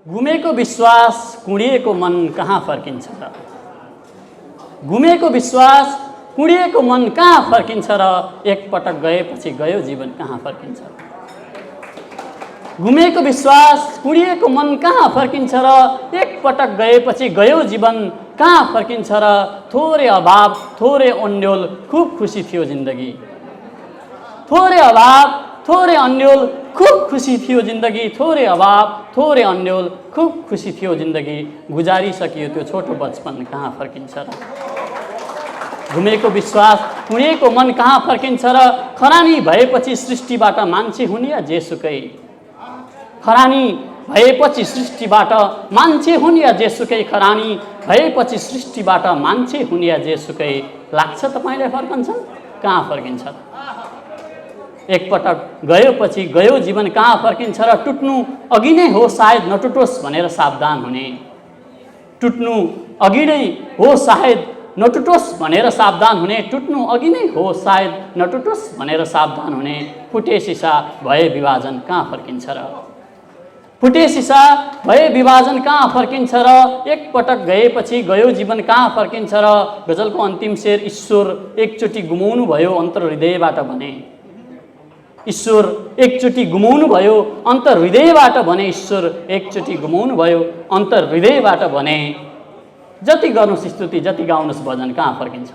घुमेको विश्वास कुँडिएको मन कहाँ फर्किन्छ र? घुमेको विश्वास कुँडिएको मन कहाँ फर्किन्छ र? एकपटक गएपछि गयो जीवन कहाँ फर्किन्छ र? घुमेको विश्वास कुँडिएको मन कहाँ फर्किन्छ र? एकपटक गएपछि गयो जीवन कहाँ फर्किन्छ र? थोरै अभाव थोरै अन्योल खूब खुसी थियो जिन्दगी। थोरै अभाव थोरै अन्योल खूब खुसी थियो जिन्दगी। थोरै अभाव थोरै अन्योल खूब खुसी थियो जिन्दगी। गुजारिसकियो त्यो छोटो बचपन कहाँ फर्किन्छ र? घुमेको विश्वास कुँडिएको मन कहाँ फर्किन्छ र? खरानी भएपछि सृष्टिबाट मान्छे हुने या जेसुकै। खरानी भएपछि सृष्टिबाट मान्छे हुने या जेसुकै। खरानी भएपछि सृष्टिबाट मान्छे हुने या जेसुकै। लाग्छ तपाईँलाई फर्कन्छन्? कहाँ फर्किन्छ? एकपटक गएपछि गयो जीवन कहाँ फर्किन्छ र? टुट्नु अघि नै हो सायद नटुटोस् भनेर सावधान हुने। टुट्नु अघि नै हो सायद नटुटोस् भनेर सावधान हुने। टुट्नु अघि नै हो सायद नटुटोस् भनेर सावधान हुने। फुटे सिसा भए विभाजन कहाँ फर्किन्छ र? फुटे सिसा भए विभाजन कहाँ फर्किन्छ र? एकपटक गएपछि गयो जीवन कहाँ फर्किन्छ र? गजलको अन्तिम शेर ईश्वर एकचोटि गुमाउनु भयो अन्तर्हृदयबाट भने। ईश्वर एकचोटि गुमाउनु भयो अन्तर्हृदयबाट भने। ईश्वर एकचोटि गुमाउनु भयो अन्तर्हृदयबाट भने। जति गर्नुस् स्तुति जति गाउनुस् भजन कहाँ फर्किन्छ?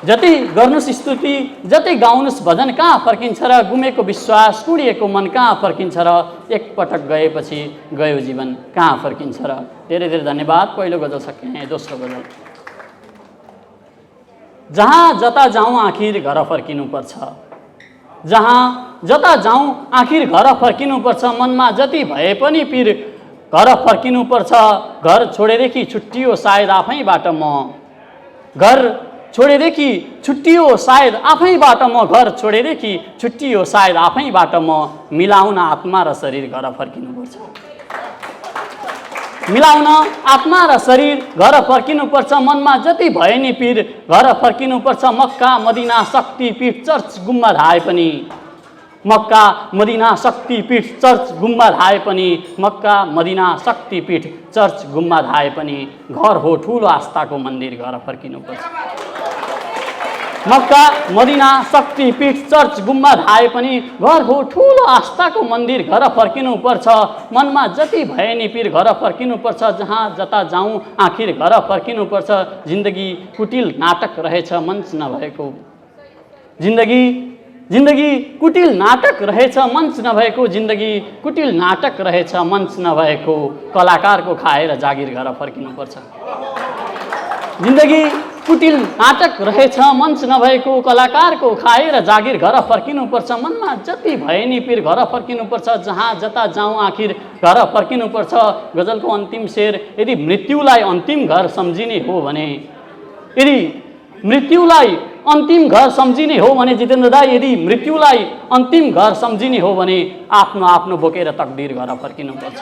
जति गर्नुस् स्तुति जति गाउनुस् भजन कहाँ फर्किन्छ र? गुमेको विश्वास कुँडिएको मन कहाँ फर्किन्छ र? एकपटक गएपछि गयो जीवन कहाँ फर्किन्छ र? धेरै धेरै धन्यवाद। पहिलो गजल सकिए। दोस्रो गजल। जहाँ जता जाउँ आखिर घर फर्किनुपर्छ। जहाँ जता जाउँ आखिर घर फर्किनुपर्छ। मनमा जति भए पनि पीर घर फर्किनुपर्छ। घर छोडेदेखि छुट्टियो सायद आफैबाट म। घर छोडेदेखि छुट्टियो सायद आफैबाट म। घर छोडेदेखि छुट्टियो सायद आफैबाट म। मिलाउन आत्मा र शरीर घर फर्किनुपर्छ। मिलाउन आत्मा र शरीर घर फर्किनुपर्छ। मनमा जति भए नि पीर घर फर्किनुपर्छ। मक्का मदिना शक्ति पीठ चर्च गुम्बा धाए पनि। मक्का मदिना शक्ति पीठ चर्च गुम्बा धाए पनि। मक्का मदिना शक्ति पीठ चर्च गुम्बा धाए पनि। घर हो ठुलो आस्थाको मन्दिर घर फर्किनुपर्छ। मक्का मदिना शक्ति पीठ चर्च गुम्बा धाए पनि। घर हो ठुलो आस्थाको मन्दिर घर फर्किनुपर्छ। मनमा जति भए नि पीर घर फर्किनुपर्छ। जहाँ जता जाउँ आखिर घर फर्किनुपर्छ। जिन्दगी कुटिल नाटक रहेछ मञ्च नभएको। जिन्दगी कुटिल नाटक रहेछ मञ्च नभएको। जिन्दगी कुटिल नाटक रहेछ मञ्च नभएको। कलाकारको खाएर जागिर घर फर्किनुपर्छ। जिन्दगी कुटिल नाटक रहेछ मञ्च नभएको। कलाकारको खाएर जागिर घर फर्किनुपर्छ। मनमा जति भए नि पीर घर फर्किनुपर्छ। जहाँ जता जाउँ आखिर घर फर्किनुपर्छ। गजलको अन्तिम शेर यदि मृत्युलाई अन्तिम घर सम्झिने हो भने। यदि मृत्युलाई अन्तिम घर सम्झिने हो भने जितेन्द्र दाई यदि मृत्युलाई अन्तिम घर सम्झिने हो भने आफ्नो आफ्नो बोकेर तकदीर घर फर्किनुपर्छ।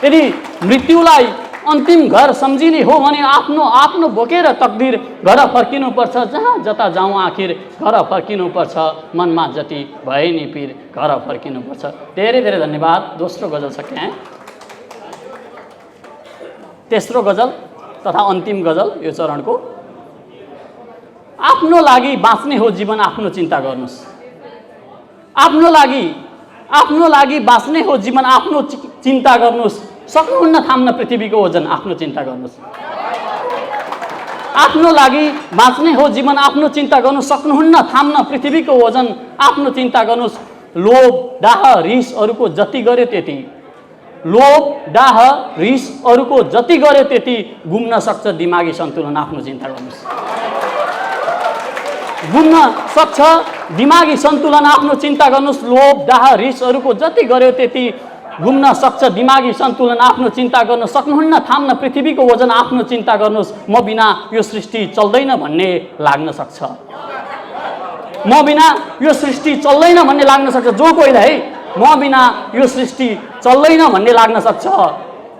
यदि मृत्युलाई अन्तिम घर सम्झिने हो भने आफ्नो आफ्नो बोकेर तकदीर घर फर्किनुपर्छ। जहाँ जता जाउँ आखिर घर फर्किनुपर्छ। मनमा जति भए नि पीर घर फर्किनुपर्छ। धेरै धेरै धन्यवाद। दोस्रो गजल सके। तेस्रो गजल तथा अन्तिम गजल यो चरणको। आफ्नो लागि बाँच्ने हो जीवन आफ्नो चिन्ता गर्नुस्। आफ्नो लागि बाँच्ने हो जीवन आफ्नो चिन्ता गर्नुस्। सक्नुहुन्न थाम्न पृथ्वीको ओजन आफ्नो चिन्ता गर्नुस्। आफ्नो लागि बाँच्ने हो जीवन आफ्नो चिन्ता गर्नुस्। सक्नुहुन्न थाम्न पृथ्वीको ओजन आफ्नो चिन्ता गर्नुस्। लोभ डाह रिस अरूको जति गर्यो त्यति। लोभ डाह रिस अरूको जति गर्यो त्यति। गुम्न सक्छ दिमागी सन्तुलन आफ्नो चिन्ता गर्नुस्। गुम्न सक्छ दिमागी सन्तुलन आफ्नो चिन्ता गर्नुस्। लोभ डाह रिस अरूको जति गर्यो त्यति। गुम्न सक्छ दिमागी सन्तुलन आफ्नो चिन्ता गर्नु। सक्नुहुन्न थाम्न पृथ्वीको वजन आफ्नो चिन्ता गर्नुस्। म बिना यो सृष्टि चल्दैन भन्ने लाग्न सक्छ। म बिना यो सृष्टि चल्दैन भन्ने लाग्न सक्छ। जो कोहीले है म बिना यो सृष्टि चल्दैन भन्ने लाग्न सक्छ।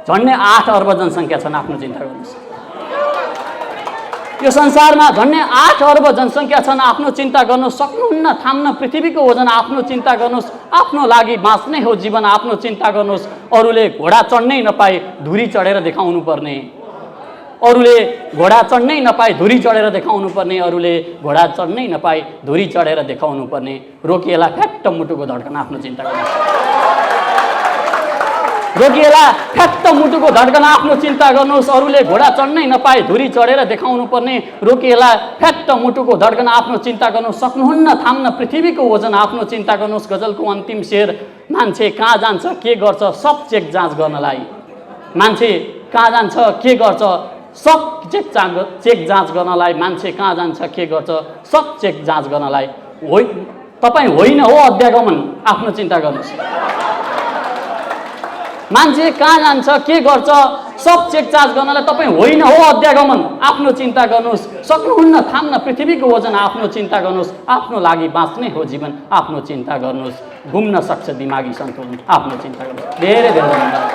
झन्डै 8 अर्ब जनसङ्ख्या छन् आफ्नो चिन्ता गर्नुस्। यो संसारमा झन्डै 8 अर्ब जनसङ्ख्या छन्। आफ्नो चिन्ता गर्नु सक्नुहुन्न, थाम्न पृथ्वीको वजन। आफ्नो चिन्ता गर्नुहोस्, आफ्नो लागि बाँच्नै हो जीवन। आफ्नो चिन्ता गर्नुहोस्, अरूले घोडा चढ्नै नपाए धुरी चढेर देखाउनु पर्ने। अरूले घोडा चढ्नै नपाए धुरी चढेर देखाउनु पर्ने। अरूले घोडा चढ्नै नपाए धुरी चढेर देखाउनु पर्ने। रोकिएला फ्याट्ट मुटुको धड्कन आफ्नो चिन्ता गर्नुहोस्। रोकिएला फ्याट्ट मुटुको धड्कन आफ्नो चिन्ता गर्नुहोस्। अरूले घोडा चढ्नै नपाए धुरी चढेर देखाउनु पर्ने। रोकिएला फ्याट्ट मुटुको धड्कन आफ्नो चिन्ता गर्नु सक्नुहुन्न, थाम्न पृथ्वीको वजन। आफ्नो चिन्ता गर्नुहोस्। गजलको अन्तिम शेर, मान्छे कहाँ जान्छ के गर्छ सब चेक जाँच गर्नलाई। मान्छे कहाँ जान्छ के गर्छ सब चेक जाँच गर्नलाई। मान्छे कहाँ जान्छ के गर्छ सब चेक जाँच गर्नलाई। तपाईँ होइन हो अध्यागमन, आफ्नो चिन्ता गर्नुहोस्। मान्छे कहाँ जान्छ के गर्छ सब चेक जाँच गर्नलाई तपाईँ होइन हो अध्यागमन, आफ्नो चिन्ता गर्नुहोस्। सक्नुहुन्न थाम्न पृथ्वीको वजन। आफ्नो चिन्ता गर्नुहोस्। आफ्नो लागि बाँच्नै हो जीवन। आफ्नो चिन्ता गर्नुहोस्। घुम्न सक्छ दिमागी सन्तुलन। आफ्नो चिन्ता गर्नुहोस्। धेरै धेरै धन्यवाद।